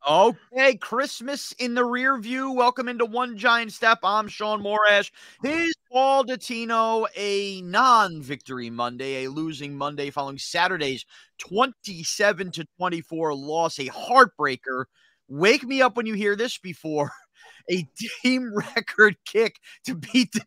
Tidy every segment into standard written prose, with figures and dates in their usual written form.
Okay, Christmas in the rear view. Welcome into One Giant Step. I'm Shaun Morash. Here's Paul Dottino. A non-victory Monday, a losing Monday following Saturday's 27-24 loss, a heartbreaker. Wake me up when you hear this before. A team record kick to beat the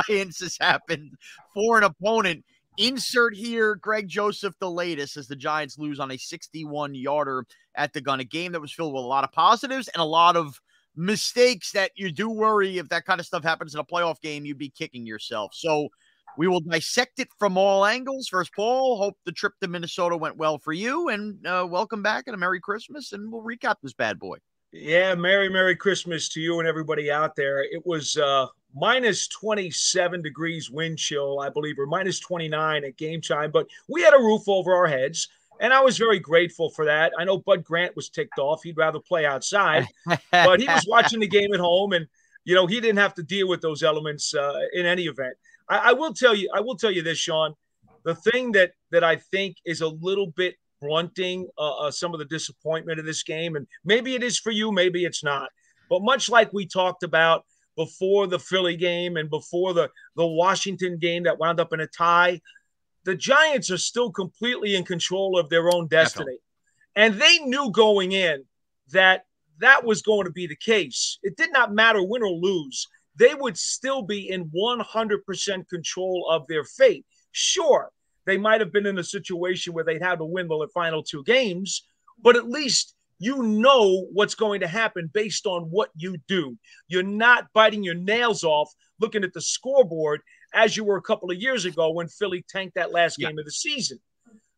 Giants has happened for an opponent. Insert here, Greg Joseph, the latest, as the Giants lose on a 61-yarder at the gun. A game that was filled with a lot of positives and a lot of mistakes that you do worry if that kind of stuff happens in a playoff game, you'd be kicking yourself. So we will dissect it from all angles. First, Paul, hope the trip to Minnesota went well for you, and welcome back and a Merry Christmas, and we'll recap this bad boy. Yeah, Merry Christmas to you and everybody out there. It was minus 27 degrees wind chill, I believe, or minus 29 at game time, but we had a roof over our heads, and I was very grateful for that. I know Bud Grant was ticked off. He'd rather play outside, but he was watching the game at home, and, you know, he didn't have to deal with those elements in any event. I will tell you this, Shaun. The thing that I think is a little bit blunting some of the disappointment of this game, and maybe it is for you, maybe it's not. But much like we talked about before the Philly game and before the Washington game that wound up in a tie, the Giants are still completely in control of their own destiny. And they knew going in that was going to be the case. It did not matter win or lose. They would still be in 100% control of their fate. Sure, they might have been in a situation where they'd have to win the final two games, but at least you know what's going to happen based on what you do. You're not biting your nails off looking at the scoreboard as you were a couple of years ago when Philly tanked that last game of the season.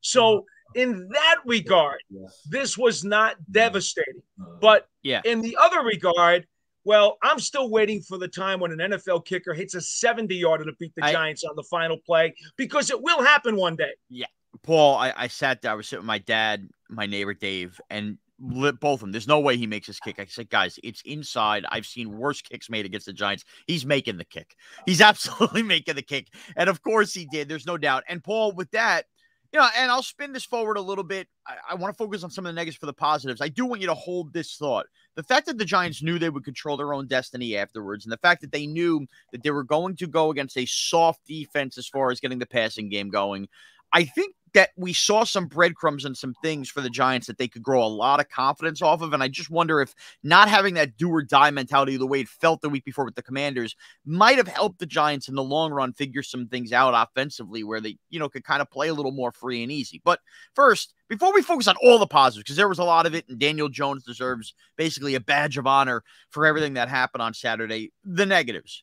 So in that regard, this was not devastating. But in the other regard, well, I'm still waiting for the time when an NFL kicker hits a 70-yarder to beat the Giants on the final play, because it will happen one day. Yeah. Paul, I sat there. I was sitting with my dad, my neighbor Dave, and both of them. There's no way he makes his kick. I said, guys, it's inside. I've seen worse kicks made against the Giants. He's making the kick. He's absolutely making the kick. And, of course, he did. There's no doubt. And, Paul, with that, you know, and I'll spin this forward a little bit. I want to focus on some of the negatives for the positives. I do want you to hold this thought. The fact that the Giants knew they would control their own destiny afterwards, and the fact that they knew that they were going to go against a soft defense as far as getting the passing game going, I think that we saw some breadcrumbs and some things for the Giants that they could grow a lot of confidence off of. And I just wonder if not having that do or die mentality the way it felt the week before with the Commanders might have helped the Giants in the long run figure some things out offensively where they, you know, could kind of play a little more free and easy. But first, before we focus on all the positives, because there was a lot of it, and Daniel Jones deserves basically a badge of honor for everything that happened on Saturday, the negatives.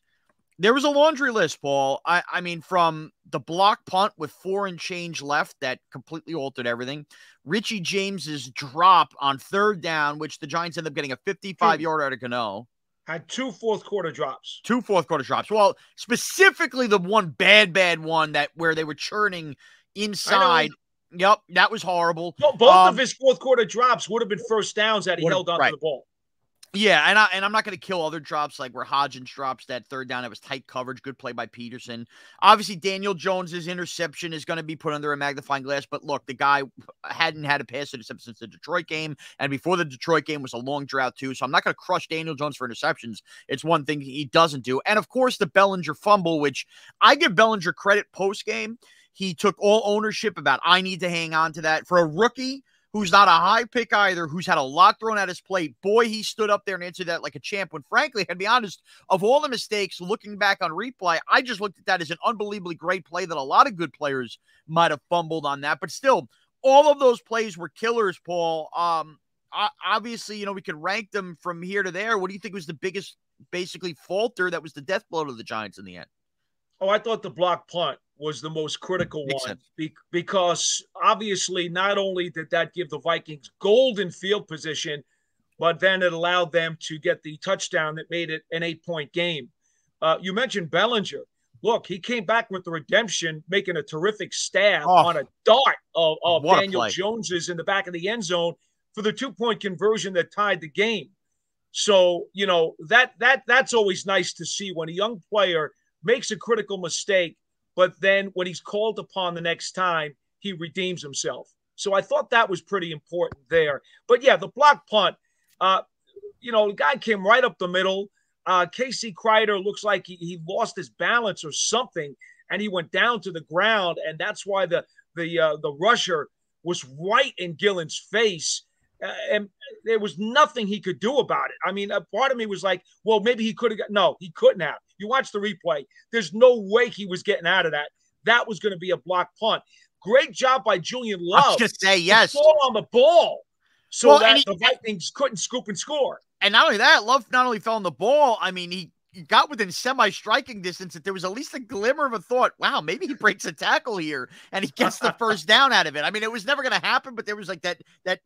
There was a laundry list, Paul. I mean, from the block punt with 4 and change left that completely altered everything. Richie James's drop on 3rd down, which the Giants ended up getting a 55-yarder out of Cano. Had 2 fourth-quarter drops. 2 fourth-quarter drops. Well, specifically the one bad one that where they were churning inside. Yep, that was horrible. Well, both of his fourth-quarter drops would have been first downs had he held on to the ball. Yeah, and I'm not going to kill other drops like where Hodgins drops that 3rd down. It was tight coverage, good play by Peterson. Obviously, Daniel Jones's interception is going to be put under a magnifying glass. But look, the guy hadn't had a pass interception since the Detroit game, and before the Detroit game was a long drought too. So I'm not going to crush Daniel Jones for interceptions. It's one thing he doesn't do. And of course, the Bellinger fumble, which I give Bellinger credit post game. He took all ownership about I need to hang on to that for a rookie who's not a high pick either, who's had a lot thrown at his plate. Boy, he stood up there and answered that like a champ. When frankly, to be honest, of all the mistakes, looking back on replay, I just looked at that as an unbelievably great play that a lot of good players might have fumbled on that. But still, all of those plays were killers, Paul. Obviously, you know, we could rank them from here to there. What do you think was the biggest, basically, falter that was the death blow to the Giants in the end? Oh, I thought the block punt was the most critical one because obviously not only did that give the Vikings golden field position, but then it allowed them to get the touchdown that made it an 8-point game. You mentioned Bellinger. Look, he came back with the redemption, making a terrific stab on a dart of Daniel Jones's in the back of the end zone for the 2-point conversion that tied the game. So, you know, that's always nice to see when a young player makes a critical mistake, but then when he's called upon the next time, he redeems himself. So I thought that was pretty important there. But yeah, the block punt, The guy came right up the middle. Casey Kreider looks like he lost his balance or something, and he went down to the ground, and that's why the rusher was right in Gillen's face, and there was nothing he could do about it. I mean, a part of me was like, well, maybe he could have no, he couldn't have. You watch the replay. There's no way he was getting out of that. That was going to be a block punt. Great job by Julian Love. I was just say yes. Fall on the ball so that the Vikings couldn't scoop and score. And not only that, Love not only fell on the ball, I mean, he got within semi-striking distance that there was at least a glimmer of a thought, wow, maybe he breaks a tackle here and he gets the first down out of it. I mean, it was never going to happen, but there was like that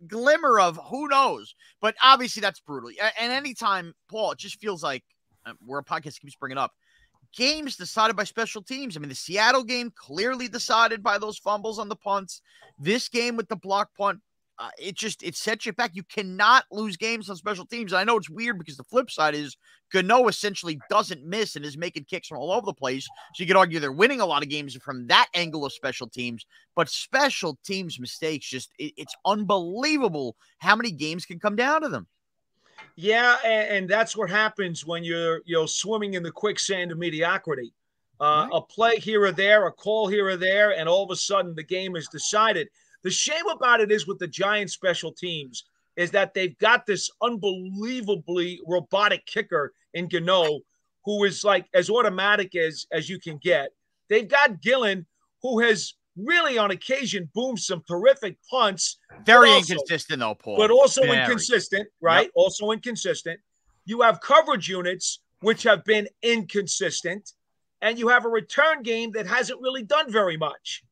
glimmer of who knows. But obviously that's brutal. And anytime, Paul, it just feels like where a podcast keeps bringing up, games decided by special teams. I mean, the Seattle game clearly decided by those fumbles on the punts. This game with the block punt, it sets you back. You cannot lose games on special teams. And I know it's weird because the flip side is Gano essentially doesn't miss and is making kicks from all over the place. So you could argue they're winning a lot of games from that angle of special teams. But special teams mistakes, it's unbelievable how many games can come down to them. Yeah, and that's what happens when you're swimming in the quicksand of mediocrity. Right. A play here or there, a call here or there, and all of a sudden the game is decided. The shame about it is with the Giants special teams is that they've got this unbelievably robotic kicker in Gano who is like as automatic as you can get. They've got Gillen who has really on occasion boomed some terrific punts. Very inconsistent though, Paul. But also inconsistent, right? Yep. Also inconsistent. You have coverage units which have been inconsistent, and you have a return game that hasn't really done very much.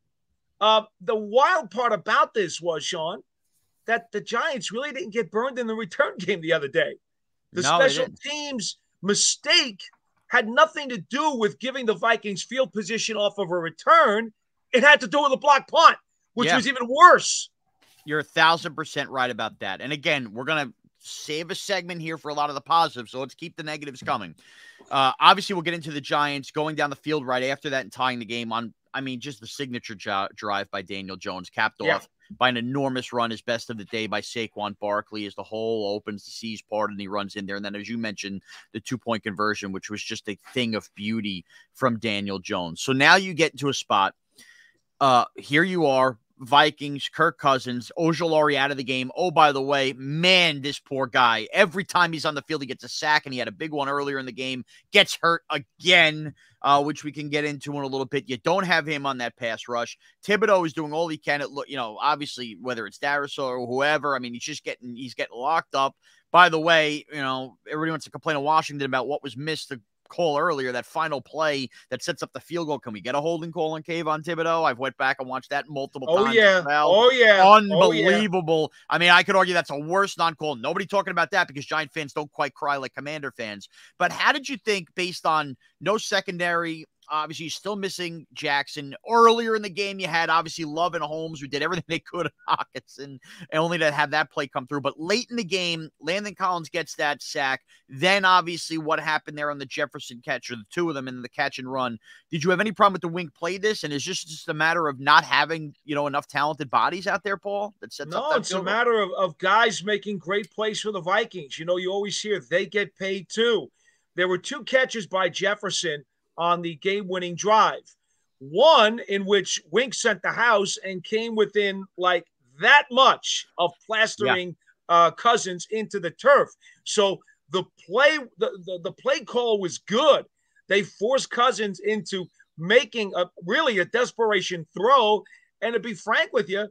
The wild part about this was, Shaun, that the Giants really didn't get burned in the return game the other day. The special teams mistake had nothing to do with giving the Vikings field position off of a return. It had to do with a block punt, which was even worse. You're 1,000% right about that. And again, we're going to save a segment here for a lot of the positives, so let's keep the negatives coming. Obviously, we'll get into the Giants going down the field right after that and tying the game on, just the signature drive by Daniel Jones, capped off by an enormous run, his best of the day by Saquon Barkley as the hole opens, the C's part, and he runs in there. And then, as you mentioned, the 2-point conversion, which was just a thing of beauty from Daniel Jones. So now you get into a spot. Here you are, Vikings, Kirk Cousins, Ojulari out of the game. Oh, by the way, man, this poor guy, every time he's on the field, he gets a sack, and he had a big one earlier in the game, gets hurt again, which we can get into in a little bit. You don't have him on that pass rush. Thibodeau is doing all he can. Obviously, whether it's Darius or whoever, he's getting locked up. By the way, everybody wants to complain to Washington about what was missed the call earlier, that final play that sets up the field goal. Can we get a holding call on Kayvon Thibodeau? I've went back and watched that multiple times. Oh, yeah. Unbelievable. I could argue that's a worse non-call. Nobody talking about that because Giant fans don't quite cry like Commander fans. But how did you think, based on no secondary, obviously you're still missing Jackson. Earlier in the game, you had obviously Love and Holmes who did everything they could at Hockenson, and only to have that play come through. But late in the game, Landon Collins gets that sack. Then obviously what happened there on the Jefferson catch, or the two of them in the catch and run. Did you have any problem with the wing play this? And is this just a matter of not having, enough talented bodies out there, Paul? It's a matter of guys making great plays for the Vikings. You always hear they get paid too. There were 2 catches by Jefferson on the game-winning drive. One in which Wink sent the house and came within like that much of plastering Cousins into the turf. So the play call was good. They forced Cousins into making a desperation throw. And to be frank with you,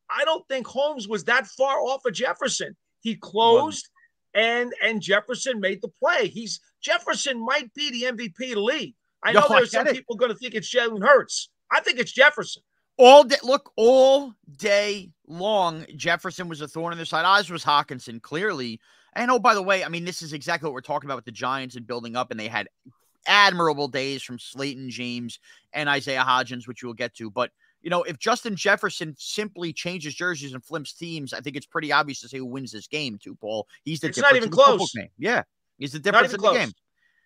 I don't think Holmes was that far off of Jefferson. He closed and Jefferson made the play. Jefferson might be the MVP of the league. I know there are some people going to think it's Jalen Hurts. I think it's Jefferson. All day long, Jefferson was a thorn in their side. Oz was Hockenson, clearly. And, oh, by the way, this is exactly what we're talking about with the Giants and building up, and they had admirable days from Slayton, James, and Isaiah Hodgins, which we'll get to. But, if Justin Jefferson simply changes jerseys and flips teams, I think it's pretty obvious to say who wins this game, too, Paul. He's the difference. It's not even close. Yeah, he's the difference in the game.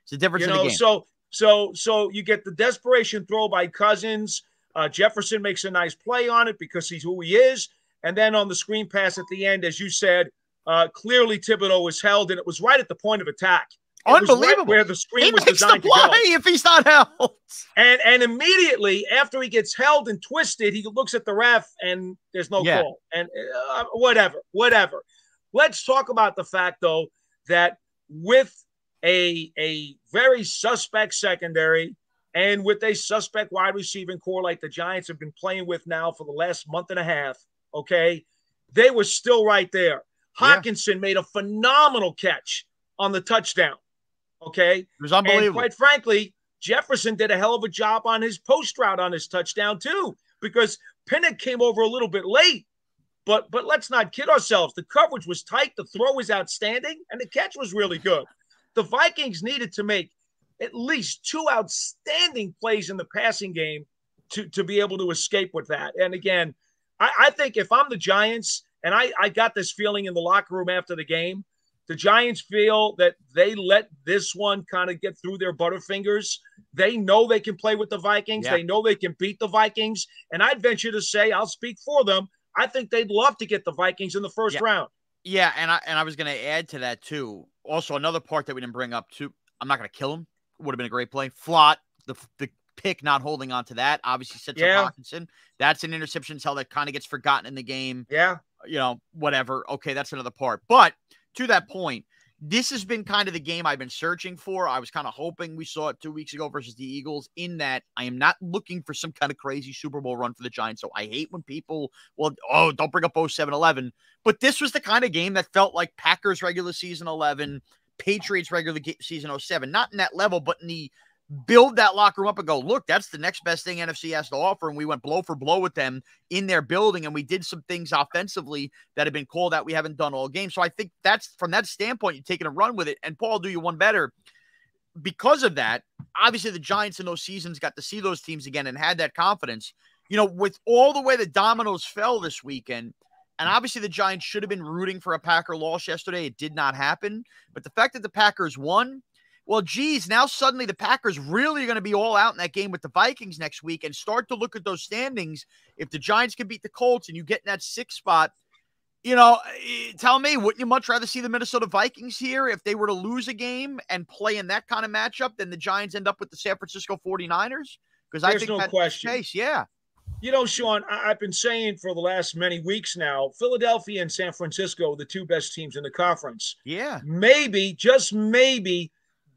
It's the difference in the game. So you get the desperation throw by Cousins. Jefferson makes a nice play on it because he's who he is. And then on the screen pass at the end, as you said, Clearly, Thibodeau was held, and it was right at the point of attack. It Unbelievable. was right where the screen was makes designed the to go. play if he's not held. And immediately after he gets held and twisted, he looks at the ref and there's no call. And whatever. Let's talk about the fact, though, that with a very suspect secondary and with a suspect wide receiving core like the Giants have been playing with now for the last month and a half, okay, they were still right there. Hawkinson made a phenomenal catch on the touchdown. Okay. It was unbelievable. And quite frankly, Jefferson did a hell of a job on his post route on his touchdown too, because Pinnock came over a little bit late. But let's not kid ourselves. The coverage was tight. The throw was outstanding, and the catch was really good. The Vikings needed to make at least 2 outstanding plays in the passing game to be able to escape with that. And again, I think if I'm the Giants, and I got this feeling in the locker room after the game, the Giants feel that they let this one kind of get through their butterfingers. They know they can play with the Vikings. Yeah. They know they can beat the Vikings. And I'd venture to say, I'll speak for them, I think they'd love to get the Vikings in the first round. Yeah, and I was going to add to that, too. Also, another part that we didn't bring up, too, I'm not going to kill him. Would have been a great play. Flott, the pick not holding on to that, obviously sets up Hawkinson. That's an interception cell that kind of gets forgotten in the game. Yeah. Whatever. Okay, that's another part. But to that point, this has been kind of the game I've been searching for. I was kind of hoping we saw it 2 weeks ago versus the Eagles, in that I am not looking for some kind of crazy Super Bowl run for the Giants. So I hate when people, don't bring up 07-11. But this was the kind of game that felt like Packers regular season 11, Patriots regular season 07. Not in that level, but in the build that locker room up and go, look, that's the next best thing NFC has to offer. And we went blow for blow with them in their building, and we did some things offensively that have been called out we haven't done all game. So I think that's, from that standpoint, you're taking a run with it. And Paul, do you one better. Because of that, obviously the Giants in those seasons got to see those teams again and had that confidence. With all the way the dominoes fell this weekend, and obviously the Giants should have been rooting for a Packer loss yesterday. It did not happen. But the fact that the Packers won, well, geez, now suddenly the Packers really are going to be all out in that game with the Vikings next week and start to look at those standings. If the Giants can beat the Colts and you get in that 6th spot, tell me, wouldn't you much rather see the Minnesota Vikings here if they were to lose a game and play in that kind of matchup than the Giants end up with the San Francisco 49ers? Because I think that's the case, yeah. Shaun, I've been saying for the last many weeks now, Philadelphia and San Francisco are the 2 best teams in the conference. Yeah. Maybe, just maybe,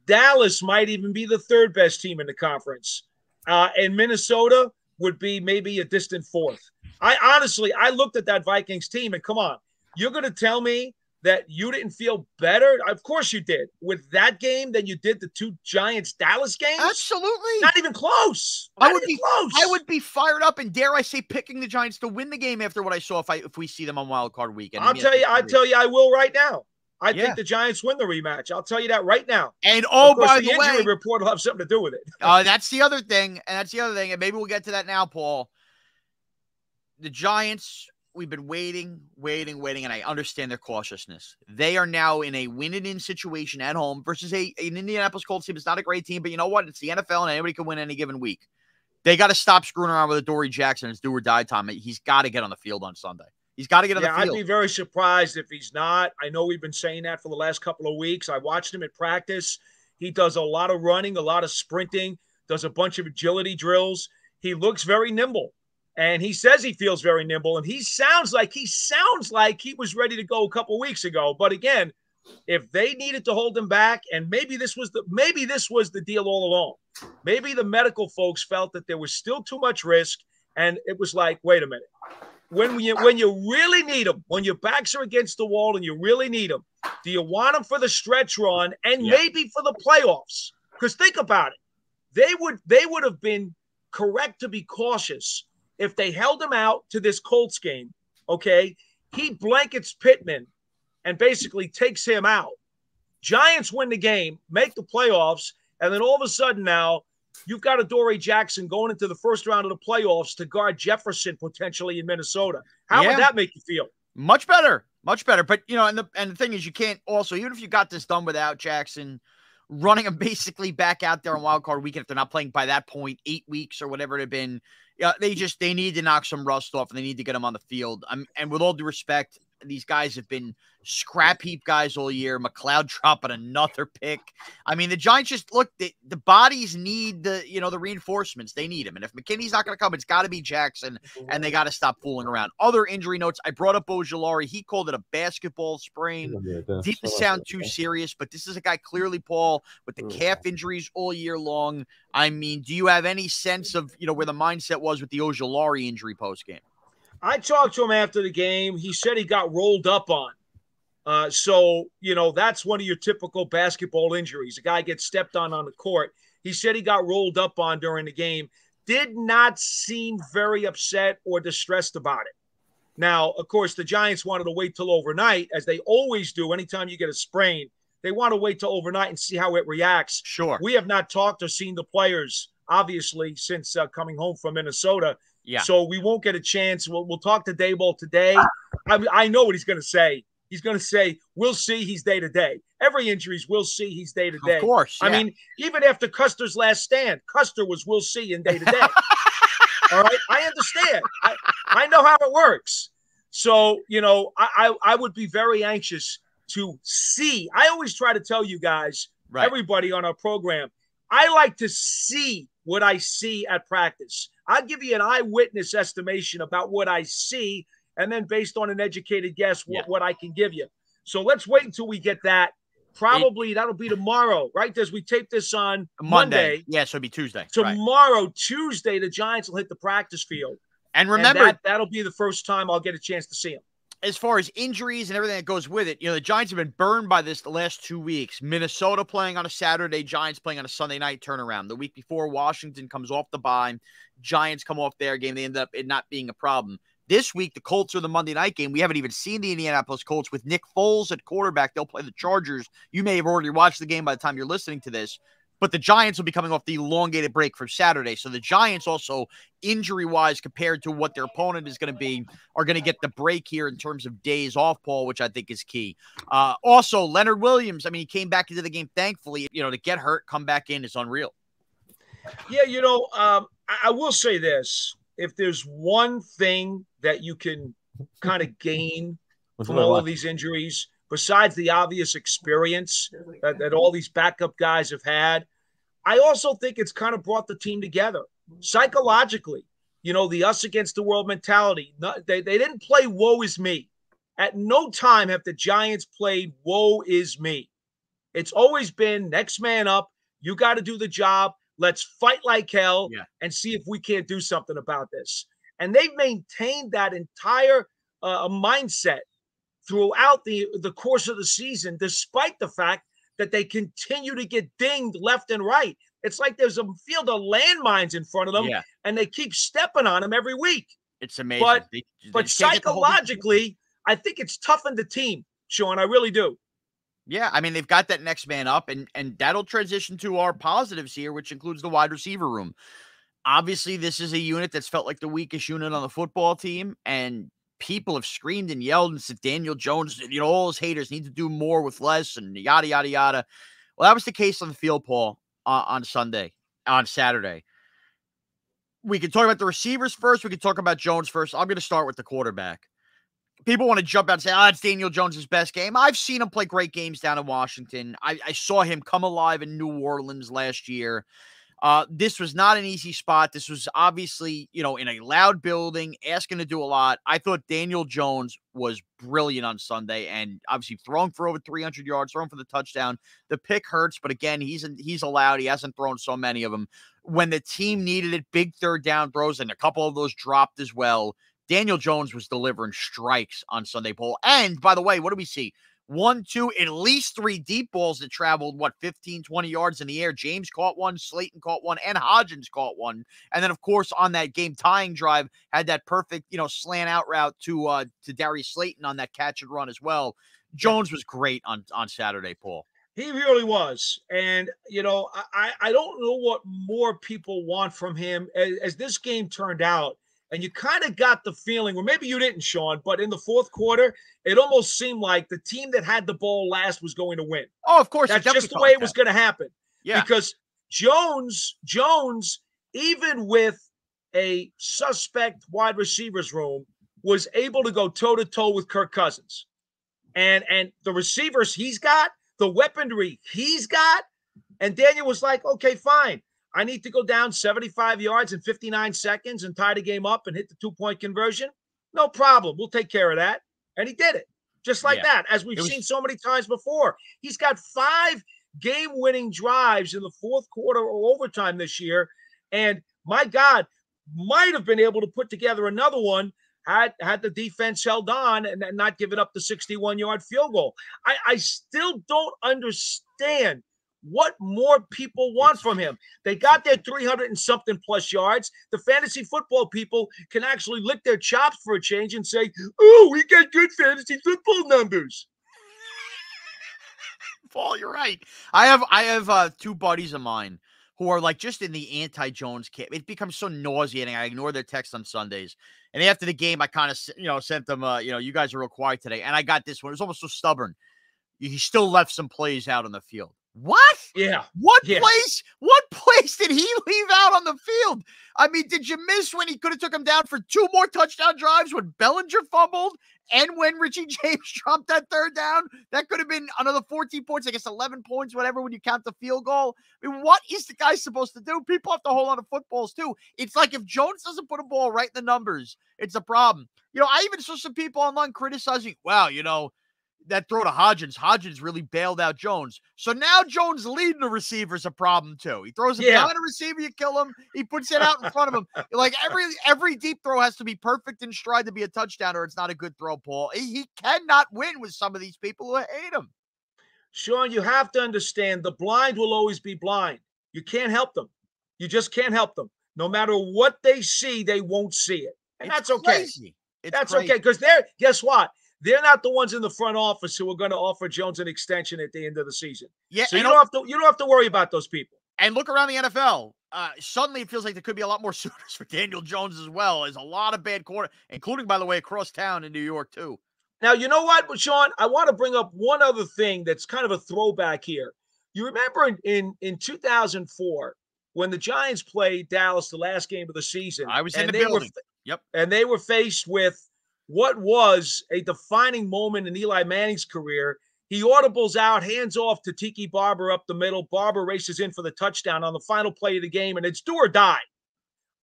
Dallas might even be the 3rd best team in the conference. And Minnesota would be maybe a distant 4th. I looked at that Vikings team, and come on, you're going to tell me that you didn't feel better? Of course you did with that game than you did the 2 Giants-Dallas games. Absolutely. Not even close. I would be fired up, and dare I say picking the Giants to win the game after what I saw if we see them on Wild Card Weekend. I'll tell you I will right now. I think the Giants win the rematch. I'll tell you that right now. And by the way, injury report will have something to do with it. That's the other thing. And maybe we'll get to that now, Paul. The Giants, we've been waiting, and I understand their cautiousness. They are now in a win-it-in situation at home versus an Indianapolis Colts team. It's not a great team, but you know what? It's the NFL, and anybody can win any given week. They got to stop screwing around with Adoree Jackson. It's do or die time. He's got to get on the field on Sunday. He's got to get on the field. I'd be very surprised if he's not. I know we've been saying that for the last couple of weeks. I watched him at practice. He does a lot of running, a lot of sprinting, does a bunch of agility drills. He looks very nimble, and he says he feels very nimble, and he sounds like he was ready to go a couple of weeks ago. But again, if they needed to hold him back, and maybe this was the deal all along. Maybe the medical folks felt that there was still too much risk, and it was like, wait a minute. When you really need them, when your backs are against the wall and you really need them, do you want them for the stretch run and maybe for the playoffs? Because think about it. They would have been correct to be cautious if they held him out to this Colts game, okay? He blankets Pittman and basically takes him out. Giants win the game, make the playoffs, and then all of a sudden now, you've got Adoree Jackson going into the first round of the playoffs to guard Jefferson potentially in Minnesota. How would that make you feel? Much better. But, and the thing is, you can't also, even if you got this done without Jackson, running him basically back out there on Wild Card Weekend, if they're not playing by that point, 8 weeks or whatever it had been, they need to knock some rust off, and they need to get him on the field. And with all due respect, These guys have been scrap heap guys all year. McLeod dropping another pick. I mean, the Giants just look, the bodies need the reinforcements. They need them. And if McKinney's not going to come, it's got to be Jackson, and they got to stop fooling around. Other injury notes, I brought up Ojulari. He called it a basketball sprain. Didn't sound too serious, but this is a guy clearly, Paul, with the calf injuries all year long. I mean, do you have any sense of, where the mindset was with the Ojulari injury post-game? I talked to him after the game. He said he got rolled up on. So, that's one of your typical basketball injuries. A guy gets stepped on the court. He said he got rolled up on during the game. Did not seem very upset or distressed about it. Now, of course, the Giants wanted to wait till overnight, as they always do. Anytime you get a sprain, they want to wait till overnight and see how it reacts. Sure. We have not talked or seen the players, obviously, since coming home from Minnesota. Yeah. So we won't get a chance. We'll talk to Daboll today. I know what he's going to say. He's going to say, we'll see, he's day to day. Every injury's we'll see, he's day to day. Of course. Yeah. I mean, even after Custer's last stand, Custer was we'll see in day to day. All right. I understand. I know how it works. So, I would be very anxious to see. I always try to tell you guys, everybody on our program, I like to see what I see at practice. I'll give you an eyewitness estimation about what I see, and then based on an educated guess, what I can give you. So let's wait until we get that. Probably that'll be tomorrow, right? As we tape this on Monday. Yeah, so it'll be Tuesday. Tomorrow, Tuesday, the Giants will hit the practice field. And remember, that'll be the first time I'll get a chance to see him. As far as injuries and everything that goes with it, the Giants have been burned by this the last 2 weeks. Minnesota playing on a Saturday, Giants playing on a Sunday night turnaround. The week before, Washington comes off the bye. Giants come off their game. They end up it not being a problem. This week, the Colts are the Monday night game. We haven't even seen the Indianapolis Colts with Nick Foles at quarterback. They'll play the Chargers. You may have already watched the game by the time you're listening to this. But the Giants will be coming off the elongated break from Saturday. So the Giants also, injury-wise, compared to what their opponent is going to be, are going to get the break here in terms of days off, Paul, which I think is key. Also, Leonard Williams, I mean, he came back into the game, thankfully. To get hurt, come back in is unreal. Yeah, I will say this. If there's one thing that you can kind of gain from all of these injuries, besides the obvious experience that all these backup guys have had, I also think it's kind of brought the team together psychologically. The us against the world mentality. They didn't play woe is me. At no time have the Giants played woe is me. It's always been next man up. You got to do the job. Let's fight like hell and see if we can't do something about this. And they've maintained that entire mindset throughout the course of the season, despite the fact that they continue to get dinged left and right. It's like there's a field of landmines in front of them, and they keep stepping on them every week. It's amazing. But psychologically, I think it's toughened the team, Shaun. I really do. Yeah, I mean, they've got that next man up, and that'll transition to our positives here, which includes the wide receiver room. Obviously, this is a unit that's felt like the weakest unit on the football team, and people have screamed and yelled and said Daniel Jones, all his haters need to do more with less and yada, yada, yada. Well, that was the case on the field, Paul, on Saturday. We can talk about the receivers first. We can talk about Jones first. I'm going to start with the quarterback. People want to jump out and say, it's Daniel Jones' best game. I've seen him play great games down in Washington. I saw him come alive in New Orleans last year. This was not an easy spot. This was obviously, in a loud building, asking to do a lot. I thought Daniel Jones was brilliant on Sunday and obviously throwing for over 300 yards, throwing for the touchdown. The pick hurts, but again, he's allowed. He hasn't thrown so many of them. When the team needed it, big third down throws, and a couple of those dropped as well. Daniel Jones was delivering strikes on Sunday, Paul. And by the way, what do we see? 1, 2, at least 3 deep balls that traveled, 15, 20 yards in the air. James caught one, Slayton caught one, and Hodgins caught one. And then, of course, on that game-tying drive, had that perfect, slant out route to Darius Slayton on that catch and run as well. Jones was great on Saturday, Paul. He really was. And, I don't know what more people want from him as this game turned out. And you kind of got the feeling, or maybe you didn't, Shaun, but in the fourth quarter, it almost seemed like the team that had the ball last was going to win. Oh, of course. That's just the way it was going to happen. Yeah. Because Jones, even with a suspect wide receivers room, was able to go toe-to-toe with Kirk Cousins. And the receivers he's got, the weaponry he's got, and Daniel was like, okay, fine. I need to go down 75 yards in 59 seconds and tie the game up and hit the 2-point conversion. No problem. We'll take care of that. And he did it. Just like that, as we've seen so many times before. He's got 5 game-winning drives in the fourth quarter or overtime this year. And my God, might have been able to put together another one had the defense held on and not given up the 61-yard field goal. I still don't understand what more people want from him. They got their 300 and something plus yards. The fantasy football people can actually lick their chops for a change and say, oh, we got good fantasy football numbers. Paul, you're right. I have 2 buddies of mine who are like just in the anti-Jones camp. It becomes so nauseating. I ignore their texts on Sundays. And after the game, I kind of, sent them, you guys are real quiet today. And I got this one. It was almost so stubborn. He still left some plays out on the field. What? Yeah. What place did he leave out on the field? I mean, did you miss when he could have took him down for 2 more touchdown drives when Bellinger fumbled and when Richie James dropped that 3rd down? That could have been another 14 points, I guess 11 points, whatever, when you count the field goal. I mean, what is the guy supposed to do? People have to hold on to footballs too. It's like if Jones doesn't put a ball right in the numbers, it's a problem. I even saw some people online criticizing, wow, that throw to Hodgins. Hodgins really bailed out Jones. So now Jones leading the receiver is a problem too. He throws it behind a receiver, you kill him. He puts it out in front of him. Like every deep throw has to be perfect in stride to be a touchdown, or it's not a good throw, Paul. He cannot win with some of these people who hate him. Shaun, you have to understand the blind will always be blind. You can't help them. You just can't help them. No matter what they see, they won't see it. And that's okay. That's okay, because guess what? They're not the ones in the front office who are going to offer Jones an extension at the end of the season. Yeah, so you don't have to worry about those people. And look around the NFL. Suddenly, it feels like there could be a lot more suitors for Daniel Jones as well. There's a lot of bad quarter, including, by the way, across town in New York too. Now, you know what, Shaun? I want to bring up one other thing that's kind of a throwback here. You remember in 2004 when the Giants played Dallas the last game of the season? I was in the building. And they were faced with what was a defining moment in Eli Manning's career. He audibles out, hands off to Tiki Barber up the middle. Barber races in for the touchdown on the final play of the game, and it's do or die.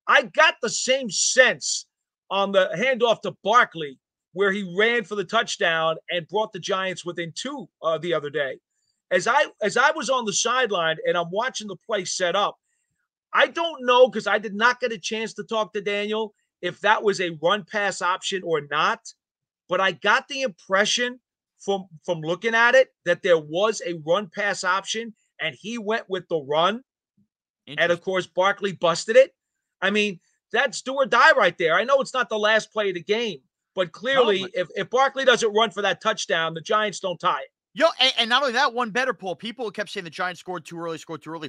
I got the same sense on the handoff to Barkley, where he ran for the touchdown and brought the Giants within 2 the other day. As I was on the sideline and I'm watching the play set up, I don't know, because I did not get a chance to talk to Daniel, if that was a run-pass option or not, but I got the impression from looking at it that there was a run-pass option, and he went with the run, and of course Barkley busted it. I mean, that's do or die right there. I know it's not the last play of the game, but clearly, if Barkley doesn't run for that touchdown, the Giants don't tie it. And not only that, one better, Paul. People kept saying the Giants scored too early.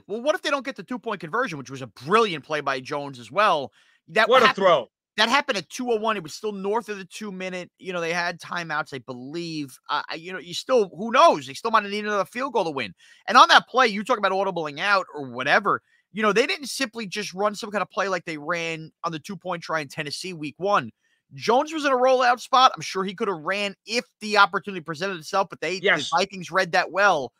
Well, what if they don't get the 2-point conversion, which was a brilliant play by Jones as well? What a throw. That happened at 2:01. It was still north of the 2-minute. They had timeouts, I believe. You still, who knows? They still might have needed another field goal to win. And on that play, you talk about audibling out or whatever. They didn't simply just run some kind of play like they ran on the 2-point try in Tennessee week 1. Jones was in a rollout spot. I'm sure he could have ran if the opportunity presented itself, but the Vikings read that well.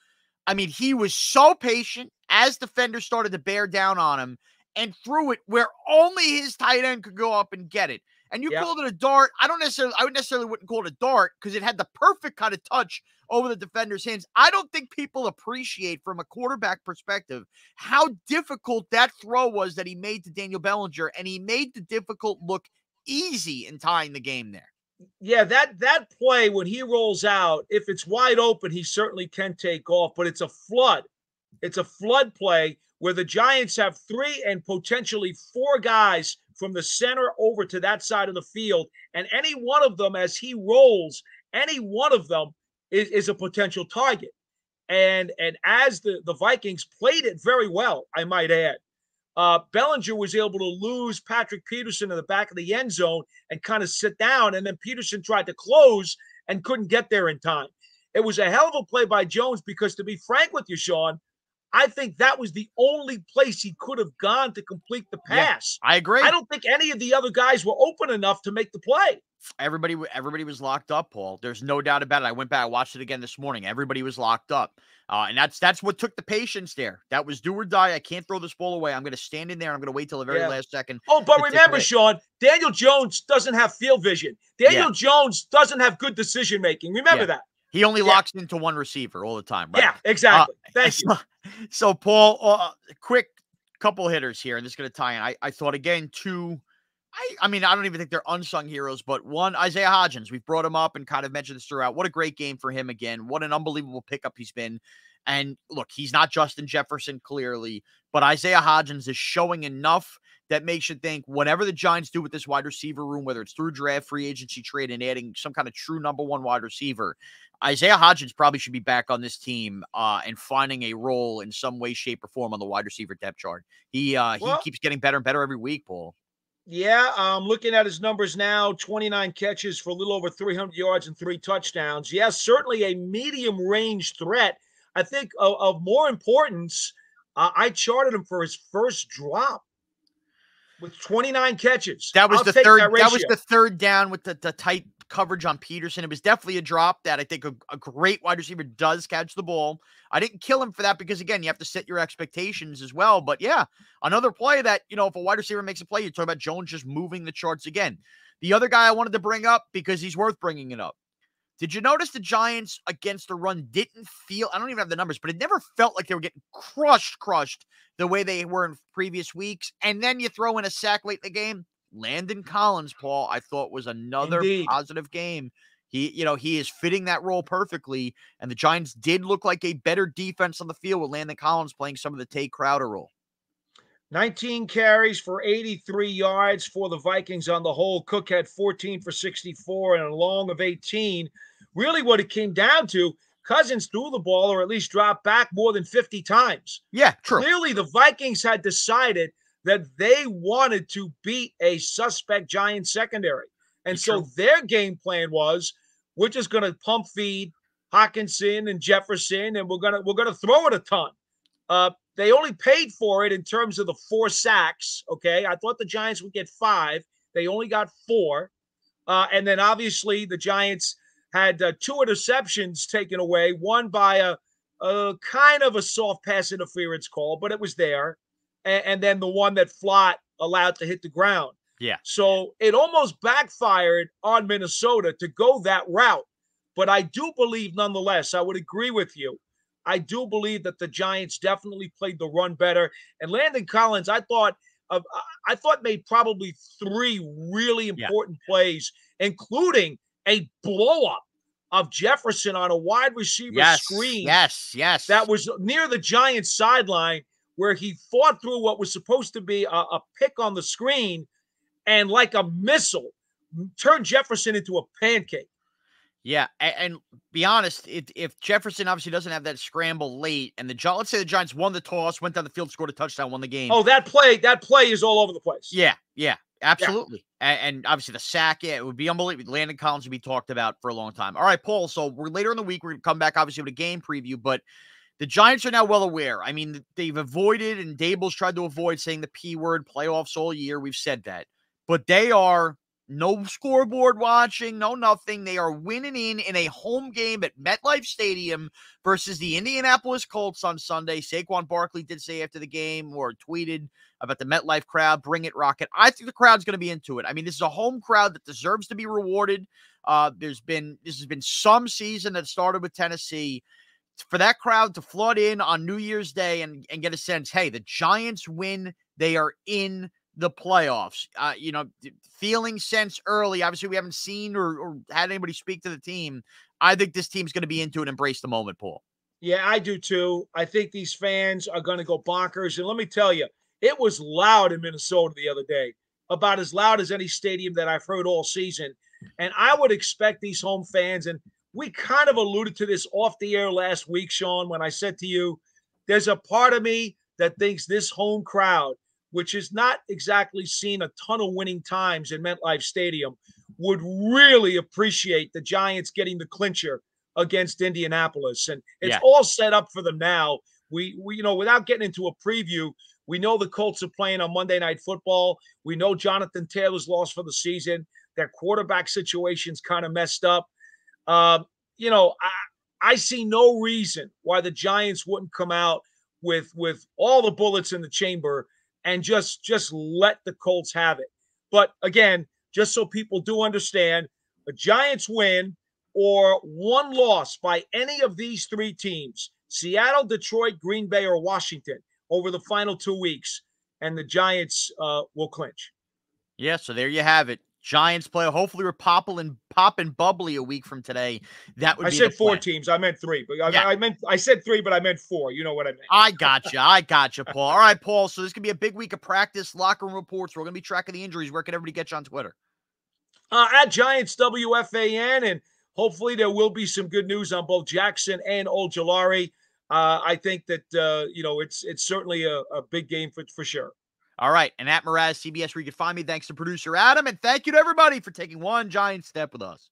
I mean, he was so patient as defenders started to bear down on him, and threw it where only his tight end could go up and get it. And you called it a dart. I wouldn't call it a dart because it had the perfect kind of touch over the defender's hands. I don't think people appreciate from a quarterback perspective how difficult that throw was that he made to Daniel Bellinger, and he made the difficult look easy in tying the game there. Yeah, that play when he rolls out, if it's wide open, he certainly can take off, but it's a flood. It's a flood play where the Giants have 3 and potentially 4 guys from the center over to that side of the field. And any one of them, as he rolls, any one of them is a potential target. And as the Vikings played it very well, I might add, Bellinger was able to lose Patrick Peterson in the back of the end zone and kind of sit down. And then Peterson tried to close and couldn't get there in time. It was a hell of a play by Jones because, to be frank with you, Shaun, I think that was the only place he could have gone to complete the Yeah, pass. I agree. I don't think any of the other guys were open enough to make the play. Everybody was locked up, Paul. There's no doubt about it. I went back, I watched it again this morning. Everybody was locked up. And that's what took the patience there. That was do or die. I can't throw this ball away. I'm going to stand in there. I'm going to wait till the very last second. Oh, but remember, Shaun, Daniel Jones doesn't have field vision. Daniel Jones doesn't have good decision making. Remember that. He only locks into one receiver all the time, right? Yeah, exactly. Thank you. So, Paul, quick couple hitters here, and this is going to tie in. I thought, again, two – I mean, I don't even think they're unsung heroes, but one, Isaiah Hodgins. We've brought him up and kind of mentioned this throughout. What a great game for him again. What an unbelievable pickup he's been. And look, he's not Justin Jefferson, clearly, but Isaiah Hodgins is showing enough that makes you think whatever the Giants do with this wide receiver room, whether it's through draft, free agency trade, and adding some kind of true number one wide receiver, Isaiah Hodgins probably should be back on this team and finding a role in some way, shape, or form on the wide receiver depth chart. He keeps getting better and better every week, Paul. Yeah, I'm looking at his numbers now, 29 catches for a little over 300 yards and 3 touchdowns. Yes, certainly a medium-range threat. I think of more importance, I charted him for his first drop with 29 catches. That was the third. That was the third down with the tight coverage on Peterson. It was definitely a drop that I think a great wide receiver does catch the ball. I didn't kill him for that because, again, you have to set your expectations as well. But, yeah, another play that, if a wide receiver makes a play, you talk about Jones just moving the charts again. The other guy I wanted to bring up because he's worth bringing it up. Did you notice the Giants against the run didn't feel – I don't even have the numbers, but it never felt like they were getting crushed the way they were in previous weeks. And then you throw in a sack late in the game. Landon Collins, Paul, I thought was another positive game. He is fitting that role perfectly, and the Giants did look like a better defense on the field with Landon Collins playing some of the Tay Crowder role. 19 carries for 83 yards for the Vikings on the whole. Cook had 14 for 64 and a long of 18. Really what it came down to, Cousins threw the ball or at least dropped back more than 50 times. Yeah, true. Clearly the Vikings had decided that they wanted to beat a suspect Giants secondary. And so their game plan was, we're just going to pump feed Hockenson and Jefferson, and we're gonna throw it a ton. They only paid for it in terms of the 4 sacks. Okay, I thought the Giants would get 5. They only got 4, and then obviously the Giants had 2 interceptions taken away. One by a kind of a soft pass interference call, but it was there, and then the one that Flott allowed to hit the ground. Yeah. So it almost backfired on Minnesota to go that route. But I do believe, nonetheless, I would agree with you. I do believe that the Giants definitely played the run better. And Landon Collins, I thought made probably 3 really important plays, including a blow-up of Jefferson on a wide receiver screen. Yes. That was near the Giants sideline, where he fought through what was supposed to be a pick on the screen, and like a missile, turned Jefferson into a pancake. Yeah, and be honest, if Jefferson obviously doesn't have that scramble late, and let's say the Giants won the toss, went down the field, scored a touchdown, won the game. Oh, that play is all over the place. Yeah, absolutely. Yeah. And obviously the sack, it would be unbelievable. Landon Collins would be talked about for a long time. All right, Paul, so we're later in the week. We're going to come back, obviously, with a game preview, but the Giants are now well aware. I mean, they've avoided, and Dable's tried to avoid saying the P word, playoffs all year. We've said that. But they are no scoreboard watching, no nothing. They are winning in a home game at MetLife Stadium versus the Indianapolis Colts on Sunday. Saquon Barkley did say after the game, or tweeted about the MetLife crowd, bring it, rocket. I think the crowd's going to be into it. I mean, this is a home crowd that deserves to be rewarded. This has been some season that started with Tennessee. For that crowd to flood in on New Year's Day and get a sense, hey, the Giants win, they are in the playoffs. Feeling sense early. Obviously, we haven't seen or had anybody speak to the team. I think this team's going to be into it and embrace the moment, Paul. Yeah, I do too. I think these fans are going to go bonkers. And let me tell you, it was loud in Minnesota the other day, about as loud as any stadium that I've heard all season. And I would expect these home fans, and we kind of alluded to this off the air last week, Shaun, when I said to you, there's a part of me that thinks this home crowd, which has not exactly seen a ton of winning times in MetLife Stadium, would really appreciate the Giants getting the clincher against Indianapolis. And it's all set up for them now without getting into a preview, we know the Colts are playing on Monday Night Football. We know Jonathan Taylor's lost for the season. Their quarterback situation's kind of messed up. I see no reason why the Giants wouldn't come out with all the bullets in the chamber and just let the Colts have it. But again, just so people do understand, a Giants win or one loss by any of these three teams, Seattle, Detroit, Green Bay, or Washington, over the final 2 weeks, and the Giants will clinch. Yeah, so there you have it. Giants play. Hopefully, we're popping bubbly a week from today. That would be. I said 4 teams. I meant 3, but I said 3, but I meant 4. You know what I meant. I gotcha, Paul. All right, Paul. So this could be a big week of practice, locker room reports. We're gonna be tracking the injuries. Where can everybody get you on Twitter? At Giants WFAN, and hopefully there will be some good news on both Jackson and Ojulari. I think that it's certainly a big game for sure. All right, and at Mraz CBS, where you can find me. Thanks to producer Adam, and thank you to everybody for taking one giant step with us.